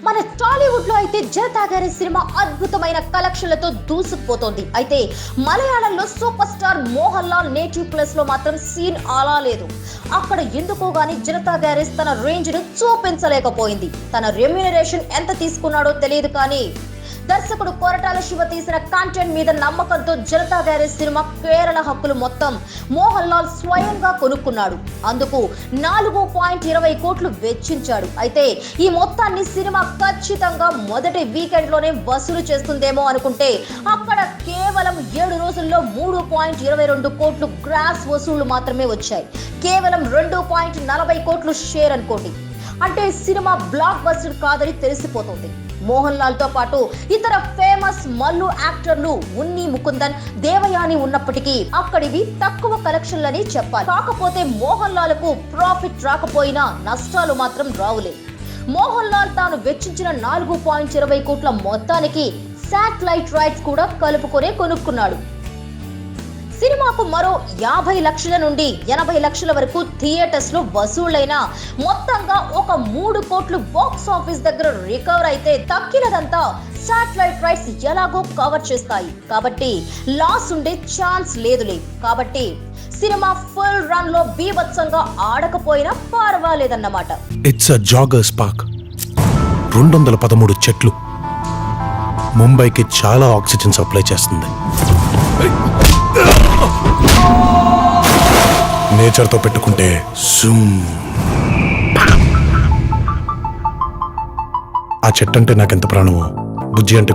మన టాలీవుడ్ లో అయితే జనతా గ్యారేజ్ సినిమా అద్భుతమైన కలెక్షన్లతో దూసుకుపోతోంది. అయితే మలయాళంలో super star Mohan Lal native place లో మాత్రం సీన్ అలా లేదు. అక్కడ ఎందుకో గానీ జనతా గ్యారేజ్ తన రేంజ్ ను చూపించలేకపోయింది. తన రెమ్యూనరేషన్ ఎంత తీసుకున్నాడో తెలియదు కానీ దర్శకుడు కొరటాల శివ తీసిన కంటెంట్ మీద నమ్మకంతో జనతా గ్యారేజ్ సినిమా కేరళ హక్కులు మొత్తం మోహన్ లాల్ స్వయంగా కొనుక్కున్నాడు. అందుకు 4.20 కోట్లు వెచ్చించాడు. అయితే ఈ మొత్తాన్ని సినిమా ఖచ్చితంగా మొదటి వీకెండ్ లోనే వసూలు చేస్తుందేమో అనుకుంటే అక్కడ కేవలం 7 రోజుల్లో 3.22 కోట్లు గ్రాస్ వసూళ్లు మాత్రమే వచ్చాయి. కేవలం 2.40 కోట్లు షేర్ అనుకోండి. అంటే సినిమా బ్లాక్ బస్టర్ కాదని తెలిసిపోతుంది. మోహన్ లాల్ తో పాటు ఇతర ఫేమస్ మల్లు యాక్టర్లు ఉన్ని ముకుందన్, దేవయాని ఉన్నప్పటికీ అక్కడివి తక్కువ కలెక్షన్లని చెప్పాలి. కాకపోతే మోహన్ లాల్ కు ప్రాఫిట్ రాకపోయినా నష్టాలు మాత్రం రావులే. మోహన్ లాల్ తాను వెచ్చించిన 4.20 కోట్ల మొత్తానికి శాటిలైట్ రైట్స్ కూడా కలుపుకొనే కొనుక్కున్నాడు. సినిమాకు మరో 50 లక్షల నుండి 80 లక్షల వరకు థియేటర్స్ లో వసూళ్లైన మొత్తంగా ఒక 3 కోట్లు బాక్స్ ఆఫీస్ దగ్గర రికవర్ అయితే తక్కినదంతా శాటిలైట్ రైట్స్ ఎలాగో కవర్ చేస్తాయి. కాబట్టి లాస్ ఉండే ఛాన్స్ లేదులే. కాబట్టి సినిమా ఫుల్ రన్ లో బీభత్సంగా ఆడకపోయినా పర్వాలేదన్నమాట. It's a joggers park. 213 చెట్లు ముంబైకి చాలా ఆక్సిజన్ సప్లై చేస్తుంది. నేచర్ తో పెట్టుకుంటే ఆ చెట్టు అంటే నాకెంత ప్రాణమో బుజ్జి అంటే